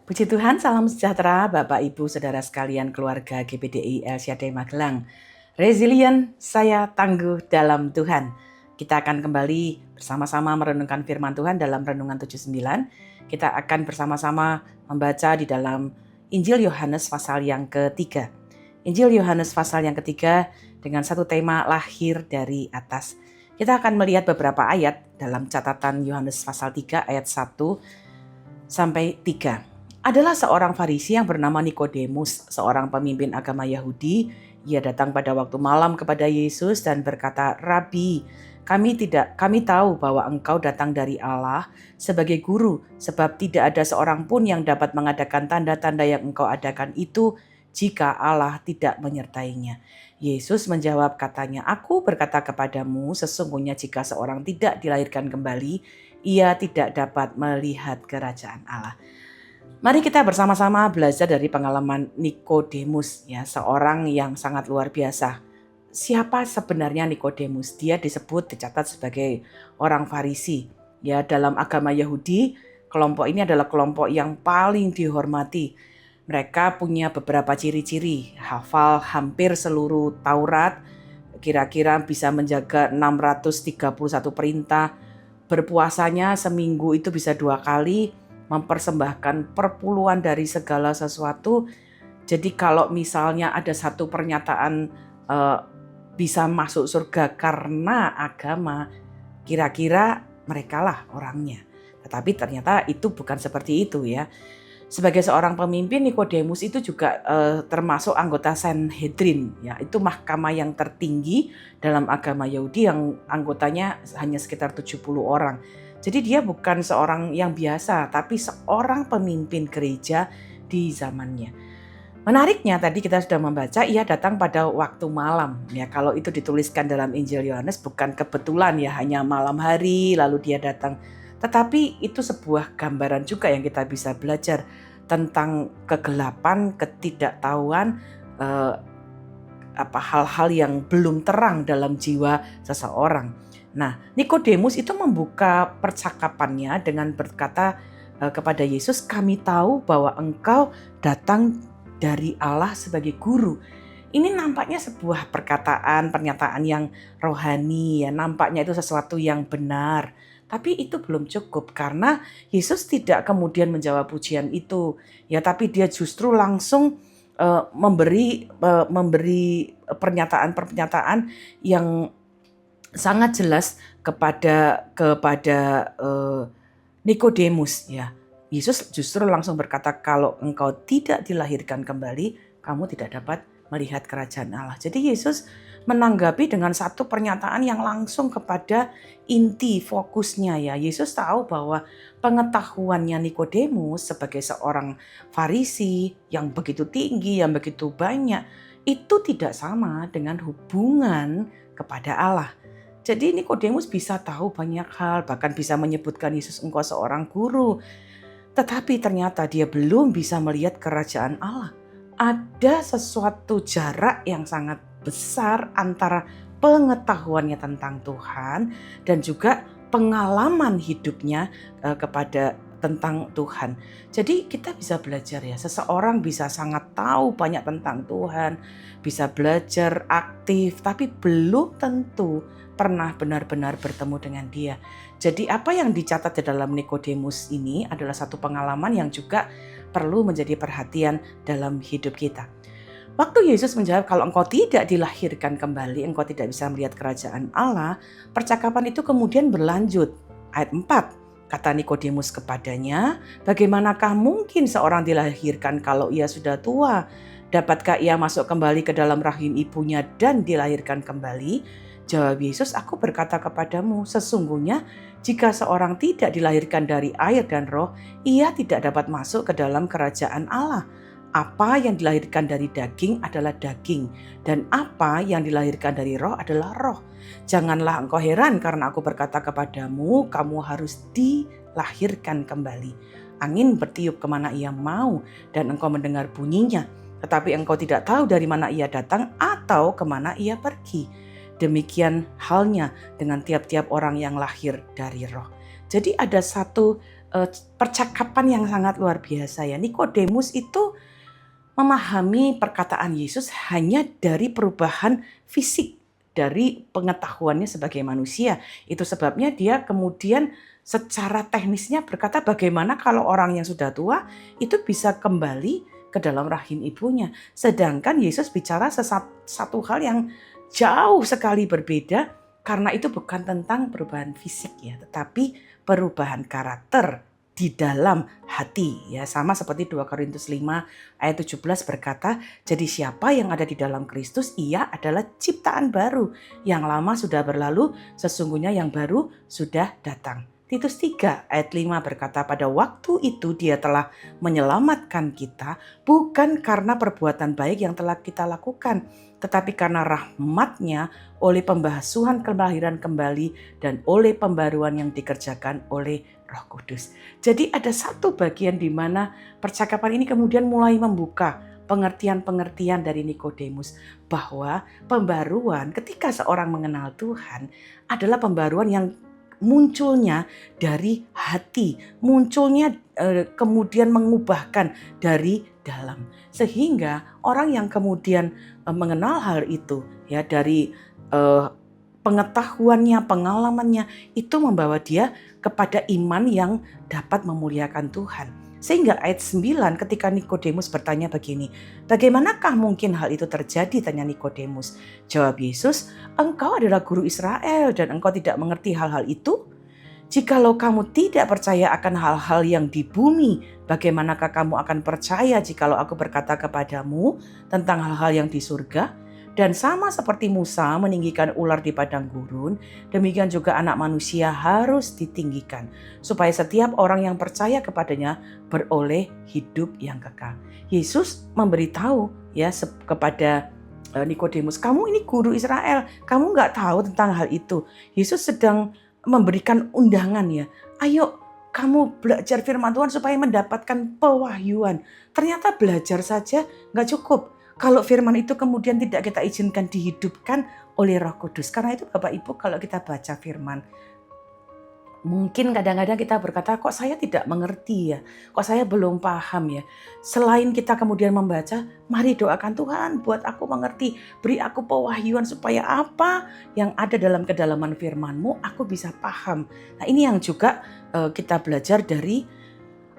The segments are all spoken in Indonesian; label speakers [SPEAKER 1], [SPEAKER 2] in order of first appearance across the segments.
[SPEAKER 1] Puji Tuhan, salam sejahtera Bapak Ibu Saudara sekalian keluarga GPDI El Shaddai Magelang. Resilient, saya tangguh dalam Tuhan. Kita akan kembali bersama-sama merenungkan firman Tuhan dalam Renungan 79. Kita akan bersama-sama membaca di dalam Injil Yohanes pasal yang ketiga. Injil Yohanes pasal yang ketiga dengan satu tema lahir dari atas. Kita akan melihat beberapa ayat dalam catatan Yohanes pasal 3 ayat 1 sampai 3. Adalah seorang Farisi yang bernama Nikodemus, seorang pemimpin agama Yahudi. Ia datang pada waktu malam kepada Yesus dan berkata, "Rabi, kami tahu bahwa engkau datang dari Allah sebagai guru, sebab tidak ada seorang pun yang dapat mengadakan tanda-tanda yang engkau adakan itu jika Allah tidak menyertainya." Yesus menjawab katanya, "Aku berkata kepadamu, sesungguhnya jika seorang tidak dilahirkan kembali, ia tidak dapat melihat kerajaan Allah." Mari kita bersama-sama belajar dari pengalaman Nikodemus, ya, seorang yang sangat luar biasa. Siapa sebenarnya Nikodemus? Dia dicatat sebagai orang Farisi. Ya, dalam agama Yahudi, kelompok ini adalah kelompok yang paling dihormati. Mereka punya beberapa ciri-ciri, hafal hampir seluruh Taurat, kira-kira bisa menjaga 631 perintah, berpuasanya seminggu itu bisa 2 kali, mempersembahkan perpuluhan dari segala sesuatu. Jadi kalau misalnya ada satu pernyataan bisa masuk surga karena agama, kira-kira merekalah orangnya. Tetapi ternyata itu bukan seperti itu, ya. Sebagai seorang pemimpin, Nikodemus itu juga termasuk anggota Sanhedrin, ya. Itu mahkamah yang tertinggi dalam agama Yahudi yang anggotanya hanya sekitar 70 orang. Jadi dia bukan seorang yang biasa, tapi seorang pemimpin gereja di zamannya. Menariknya tadi kita sudah membaca, ia datang pada waktu malam. Ya, kalau itu dituliskan dalam Injil Yohanes bukan kebetulan, ya, hanya malam hari lalu dia datang. Tetapi itu sebuah gambaran juga yang kita bisa belajar tentang kegelapan, ketidaktahuan, hal-hal yang belum terang dalam jiwa seseorang. Nah, Nikodemus itu membuka percakapannya dengan berkata kepada Yesus, "Kami tahu bahwa engkau datang dari Allah sebagai guru." Ini nampaknya sebuah pernyataan yang rohani, ya, nampaknya itu sesuatu yang benar. Tapi itu belum cukup karena Yesus tidak kemudian menjawab pujian itu, ya, tapi dia justru langsung memberi pernyataan-pernyataan yang sangat jelas kepada Nikodemus, ya. Yesus justru langsung berkata, "Kalau engkau tidak dilahirkan kembali, kamu tidak dapat melihat kerajaan Allah." Jadi Yesus menanggapi dengan satu pernyataan yang langsung kepada inti fokusnya, ya. Yesus tahu bahwa pengetahuannya Nikodemus sebagai seorang Farisi yang begitu tinggi, yang begitu banyak, itu tidak sama dengan hubungan kepada Allah. Jadi Nikodemus bisa tahu banyak hal, bahkan bisa menyebutkan Yesus, "Engkau seorang guru." Tetapi ternyata dia belum bisa melihat kerajaan Allah. Ada sesuatu jarak yang sangat besar antara pengetahuannya tentang Tuhan dan juga pengalaman hidupnya tentang Tuhan. Jadi kita bisa belajar, ya, seseorang bisa sangat tahu banyak tentang Tuhan, bisa belajar aktif, tapi belum tentu pernah benar-benar bertemu dengan Dia. Jadi apa yang dicatat di dalam Nikodemus ini adalah satu pengalaman yang juga perlu menjadi perhatian dalam hidup kita. Waktu Yesus menjawab, "Kalau engkau tidak dilahirkan kembali, engkau tidak bisa melihat kerajaan Allah." Percakapan itu kemudian berlanjut. Ayat 4, kata Nikodemus kepadanya, "Bagaimanakah mungkin seorang dilahirkan kalau ia sudah tua? Dapatkah ia masuk kembali ke dalam rahim ibunya dan dilahirkan kembali?" Jawab Yesus, "Aku berkata kepadamu, sesungguhnya jika seorang tidak dilahirkan dari air dan roh, ia tidak dapat masuk ke dalam kerajaan Allah. Apa yang dilahirkan dari daging adalah daging, dan apa yang dilahirkan dari roh adalah roh. Janganlah engkau heran karena aku berkata kepadamu, kamu harus dilahirkan kembali. Angin bertiup kemana ia mau, dan engkau mendengar bunyinya, tetapi engkau tidak tahu dari mana ia datang atau kemana ia pergi. Demikian halnya dengan tiap-tiap orang yang lahir dari roh." Jadi ada satu percakapan yang sangat luar biasa ya. Nikodemus itu memahami perkataan Yesus hanya dari perubahan fisik, dari pengetahuannya sebagai manusia. Itu sebabnya dia kemudian secara teknisnya berkata bagaimana kalau orang yang sudah tua itu bisa kembali ke dalam rahim ibunya. Sedangkan Yesus bicara satu hal yang jauh sekali berbeda, karena itu bukan tentang perubahan fisik ya, tetapi perubahan karakter di dalam hati ya, sama seperti 2 Korintus 5 ayat 17 berkata, jadi siapa yang ada di dalam Kristus, ia adalah ciptaan baru, yang lama sudah berlalu, sesungguhnya yang baru sudah datang. Titus 3 ayat 5 berkata, pada waktu itu dia telah menyelamatkan kita bukan karena perbuatan baik yang telah kita lakukan, tetapi karena rahmat-Nya oleh pembasuhan kelahiran kembali dan oleh pembaruan yang dikerjakan oleh Roh Kudus. Jadi ada satu bagian di mana percakapan ini kemudian mulai membuka pengertian-pengertian dari Nikodemus bahwa pembaruan ketika seorang mengenal Tuhan adalah pembaruan yang munculnya dari hati, munculnya kemudian mengubahkan dari dalam. Sehingga orang yang kemudian mengenal hal itu ya dari pengetahuannya, pengalamannya itu membawa dia kepada iman yang dapat memuliakan Tuhan. Sehingga ayat 9 ketika Nikodemus bertanya begini, bagaimanakah mungkin hal itu terjadi, tanya Nikodemus. Jawab Yesus, engkau adalah guru Israel dan engkau tidak mengerti hal-hal itu? Jikalau kamu tidak percaya akan hal-hal yang di bumi, bagaimanakah kamu akan percaya jikalau aku berkata kepadamu tentang hal-hal yang di surga? Dan sama seperti Musa meninggikan ular di padang gurun, demikian juga anak manusia harus ditinggikan, supaya setiap orang yang percaya kepadanya beroleh hidup yang kekal. Yesus memberitahu ya kepada Nikodemus, kamu ini guru Israel, kamu nggak tahu tentang hal itu. Yesus sedang memberikan undangan ya, ayo kamu belajar firman Tuhan supaya mendapatkan pewahyuan. Ternyata belajar saja nggak cukup. Kalau firman itu kemudian tidak kita izinkan dihidupkan oleh Roh Kudus. Karena itu Bapak Ibu, kalau kita baca firman, mungkin kadang-kadang kita berkata, kok saya tidak mengerti ya, kok saya belum paham ya. Selain kita kemudian membaca, mari doakan Tuhan buat aku mengerti, beri aku pewahyuan supaya apa yang ada dalam kedalaman firman-Mu aku bisa paham. Nah ini yang juga kita belajar dari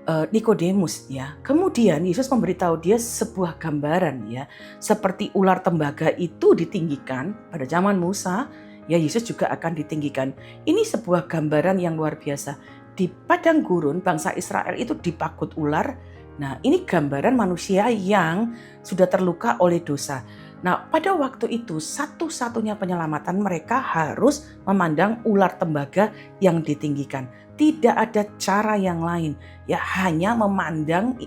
[SPEAKER 1] Nikodemus ya. Kemudian Yesus memberitahu dia sebuah gambaran ya, seperti ular tembaga itu ditinggikan pada zaman Musa, ya Yesus juga akan ditinggikan. Ini sebuah gambaran yang luar biasa. Di padang gurun bangsa Israel itu dipakut ular. Nah, ini gambaran manusia yang sudah terluka oleh dosa. Nah, pada waktu itu satu-satunya penyelamatan mereka harus memandang ular tembaga yang ditinggikan. Tidak ada cara yang lain, ya hanya memandang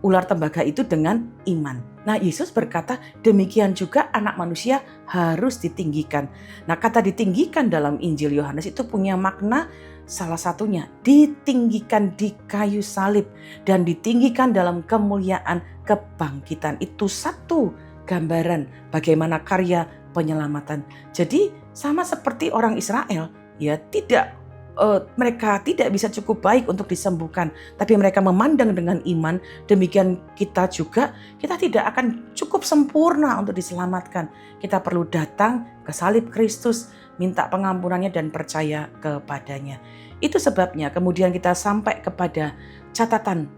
[SPEAKER 1] ular tembaga itu dengan iman. Nah, Yesus berkata demikian juga anak manusia harus ditinggikan. Nah, kata ditinggikan dalam Injil Yohanes itu punya makna, salah satunya ditinggikan di kayu salib dan ditinggikan dalam kemuliaan kebangkitan. Itu satu gambaran bagaimana karya penyelamatan. Jadi sama seperti orang Israel, ya mereka tidak bisa cukup baik untuk disembuhkan, tapi mereka memandang dengan iman. Demikian kita juga, kita tidak akan cukup sempurna untuk diselamatkan. Kita perlu datang ke salib Kristus, minta pengampunannya dan percaya kepadanya. Itu sebabnya kemudian kita sampai kepada catatan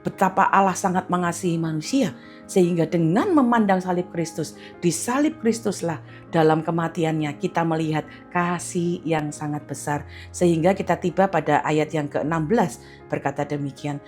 [SPEAKER 1] betapa Allah sangat mengasihi manusia, sehingga dengan memandang salib Kristus, di salib Kristuslah dalam kematiannya kita melihat kasih yang sangat besar, sehingga kita tiba pada ayat yang ke-16 berkata demikian,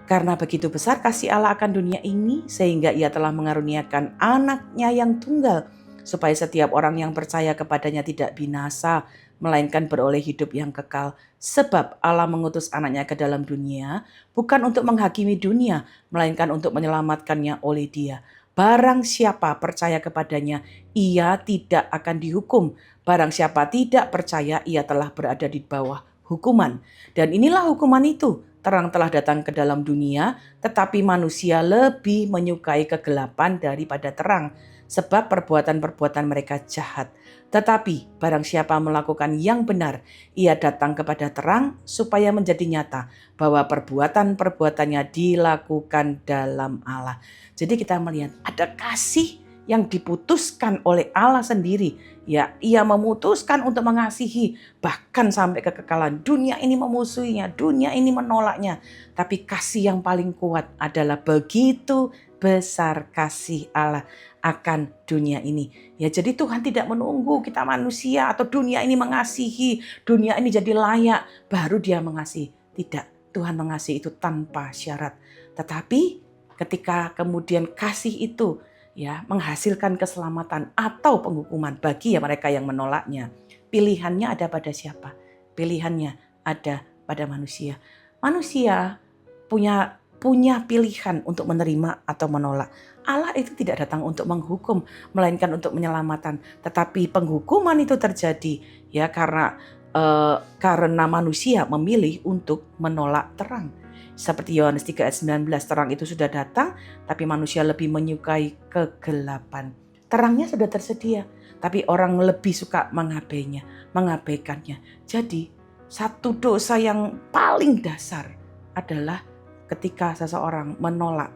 [SPEAKER 1] karena begitu besar kasih Allah akan dunia ini, sehingga ia telah mengaruniakan anaknya yang tunggal, supaya setiap orang yang percaya kepadanya tidak binasa, melainkan beroleh hidup yang kekal. Sebab Allah mengutus anaknya ke dalam dunia, bukan untuk menghakimi dunia, melainkan untuk menyelamatkannya oleh Dia. Barang siapa percaya kepadanya, ia tidak akan dihukum. Barang siapa tidak percaya, ia telah berada di bawah hukuman. Dan inilah hukuman itu, terang telah datang ke dalam dunia, tetapi manusia lebih menyukai kegelapan daripada terang, sebab perbuatan-perbuatan mereka jahat. Tetapi barang siapa melakukan yang benar, ia datang kepada terang supaya menjadi nyata bahwa perbuatan-perbuatannya dilakukan dalam Allah. Jadi kita melihat ada kasih yang diputuskan oleh Allah sendiri. Ya, ia memutuskan untuk mengasihi bahkan sampai kekekalan. Dunia ini memusuhinya, dunia ini menolaknya. Tapi kasih yang paling kuat adalah begitu besar kasih Allah akan dunia ini. Ya, jadi Tuhan tidak menunggu kita manusia atau dunia ini mengasihi, dunia ini jadi layak baru Dia mengasihi. Tidak, Tuhan mengasihi itu tanpa syarat. Tetapi ketika kemudian kasih itu menghasilkan keselamatan atau penghukuman bagi mereka yang menolaknya, pilihannya ada pada siapa? Pilihannya ada pada manusia. Manusia punya pilihan untuk menerima atau menolak. Allah itu tidak datang untuk menghukum, melainkan untuk menyelamatkan. Tetapi penghukuman itu terjadi karena manusia memilih untuk menolak terang. Seperti Yohanes 3 ayat 19, terang itu sudah datang, tapi manusia lebih menyukai kegelapan. Terangnya sudah tersedia, tapi orang lebih suka mengabaikannya. Jadi satu dosa yang paling dasar adalah ketika seseorang menolak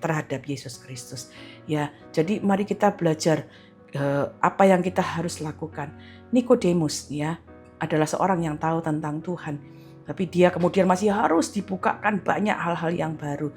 [SPEAKER 1] terhadap Yesus Kristus. Ya, jadi mari kita belajar apa yang kita harus lakukan. Nikodemus adalah seorang yang tahu tentang Tuhan. Tapi dia kemudian masih harus dibukakan banyak hal-hal yang baru.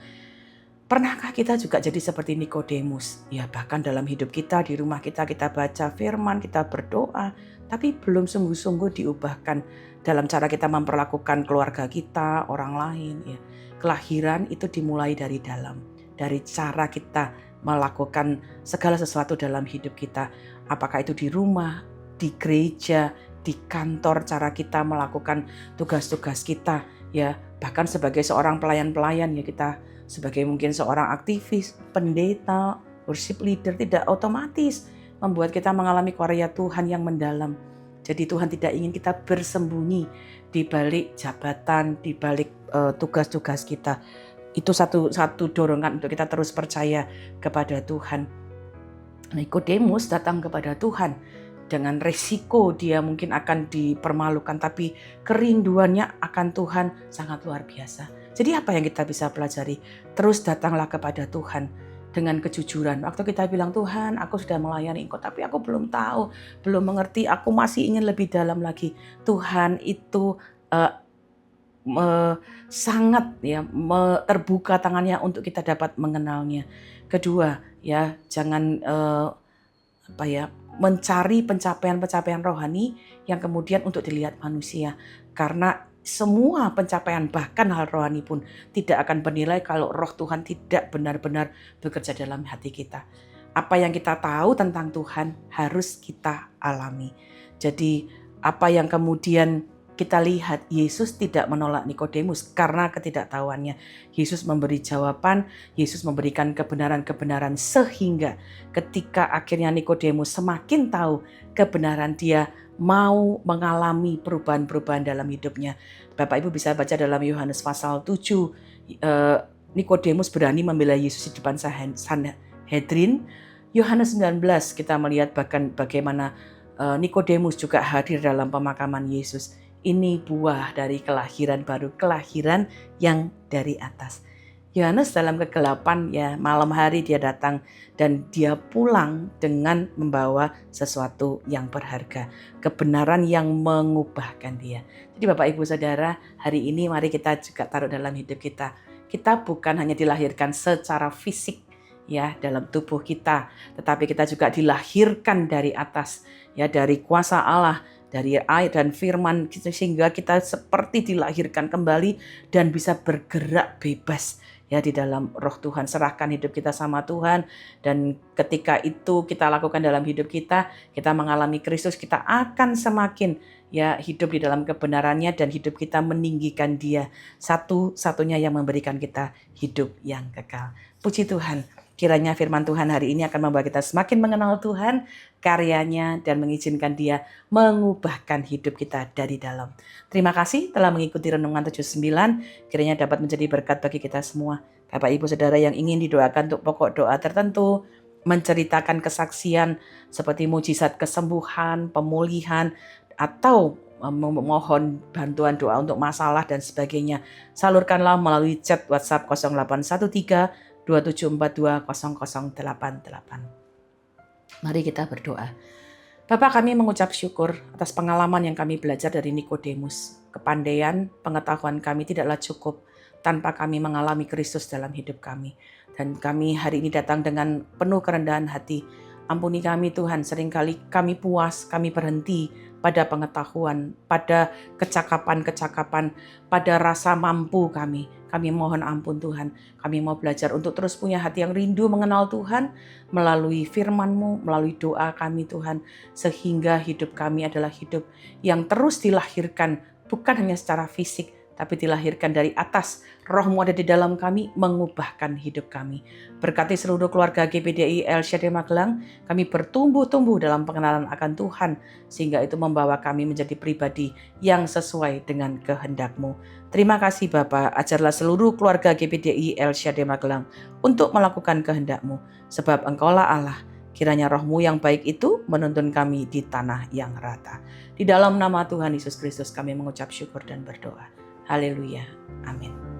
[SPEAKER 1] Pernahkah kita juga jadi seperti Nikodemus? Ya, bahkan dalam hidup kita, di rumah kita baca firman, kita berdoa, tapi belum sungguh-sungguh diubahkan dalam cara kita memperlakukan keluarga kita, orang lain. Ya. Kelahiran itu dimulai dari dalam, dari cara kita melakukan segala sesuatu dalam hidup kita. Apakah itu di rumah, di gereja, di kantor, cara kita melakukan tugas-tugas kita, ya bahkan sebagai seorang pelayan-pelayan, ya kita sebagai mungkin seorang aktivis, pendeta, worship leader, tidak otomatis membuat kita mengalami karya Tuhan yang mendalam. Jadi Tuhan tidak ingin kita bersembunyi di balik jabatan, di balik tugas-tugas kita. Itu satu dorongan untuk kita terus percaya kepada Tuhan. Nikodemus datang kepada Tuhan dengan resiko dia mungkin akan dipermalukan, tapi kerinduannya akan Tuhan sangat luar biasa. Jadi apa yang kita bisa pelajari? Terus datanglah kepada Tuhan dengan kejujuran. Waktu kita bilang, Tuhan aku sudah melayani Engkau, tapi aku belum tahu, belum mengerti, aku masih ingin lebih dalam lagi. Tuhan itu sangat terbuka tangannya untuk kita dapat mengenalnya. Kedua, jangan mencari pencapaian-pencapaian rohani yang kemudian untuk dilihat manusia. Karena semua pencapaian, bahkan hal rohani pun tidak akan bernilai kalau roh Tuhan tidak benar-benar bekerja dalam hati kita. Apa yang kita tahu tentang Tuhan harus kita alami. Jadi apa yang kemudian kita lihat, Yesus tidak menolak Nikodemus karena ketidaktahuannya. Yesus memberi jawaban, Yesus memberikan kebenaran-kebenaran sehingga ketika akhirnya Nikodemus semakin tahu kebenaran, dia mau mengalami perubahan-perubahan dalam hidupnya. Bapak Ibu bisa baca dalam Yohanes pasal 7, Nikodemus berani membela Yesus di depan Sanhedrin. Yohanes 19 kita melihat bahkan bagaimana Nikodemus juga hadir dalam pemakaman Yesus. Ini buah dari kelahiran baru, kelahiran yang dari atas. Yohanes dalam kegelapan, malam hari dia datang dan dia pulang dengan membawa sesuatu yang berharga, kebenaran yang mengubahkan dia. Jadi Bapak Ibu Saudara, hari ini mari kita juga taruh dalam hidup kita. Kita bukan hanya dilahirkan secara fisik dalam tubuh kita, tetapi kita juga dilahirkan dari atas, dari kuasa Allah, dari air dan firman, sehingga kita seperti dilahirkan kembali dan bisa bergerak bebas di dalam roh Tuhan. Serahkan hidup kita sama Tuhan, dan ketika itu kita lakukan dalam hidup kita mengalami Kristus, kita akan semakin hidup di dalam kebenarannya dan hidup kita meninggikan Dia, satu-satunya yang memberikan kita hidup yang kekal. Puji Tuhan. Kiranya firman Tuhan hari ini akan membawa kita semakin mengenal Tuhan, karyanya, dan mengizinkan Dia mengubahkan hidup kita dari dalam. Terima kasih telah mengikuti Renungan 79, kiranya dapat menjadi berkat bagi kita semua. Bapak Ibu Saudara yang ingin didoakan untuk pokok doa tertentu, menceritakan kesaksian seperti mujizat kesembuhan, pemulihan, atau memohon bantuan doa untuk masalah dan sebagainya, salurkanlah melalui chat WhatsApp 0813 27420088. Mari kita berdoa. Bapa, kami mengucap syukur atas pengalaman yang kami belajar dari Nikodemus. Kepandaian, pengetahuan kami tidaklah cukup tanpa kami mengalami Kristus dalam hidup kami. Dan kami hari ini datang dengan penuh kerendahan hati. Ampuni kami Tuhan, seringkali kami puas, kami berhenti pada pengetahuan, pada kecakapan-kecakapan, pada rasa mampu kami. Kami mohon ampun Tuhan, kami mau belajar untuk terus punya hati yang rindu mengenal Tuhan melalui firman-Mu, melalui doa kami Tuhan, sehingga hidup kami adalah hidup yang terus dilahirkan, bukan hanya secara fisik, tapi dilahirkan dari atas. Roh-Mu ada di dalam kami, mengubahkan hidup kami. Berkati seluruh keluarga GPDI El Shaddai Magelang, kami bertumbuh-tumbuh dalam pengenalan akan Tuhan, sehingga itu membawa kami menjadi pribadi yang sesuai dengan kehendak-Mu. Terima kasih Bapa, ajarlah seluruh keluarga GPDI El Shaddai Magelang untuk melakukan kehendak-Mu, sebab Engkaulah Allah. Kiranya Roh-Mu yang baik itu menuntun kami di tanah yang rata. Di dalam nama Tuhan Yesus Kristus kami mengucap syukur dan berdoa. Haleluya. Amin.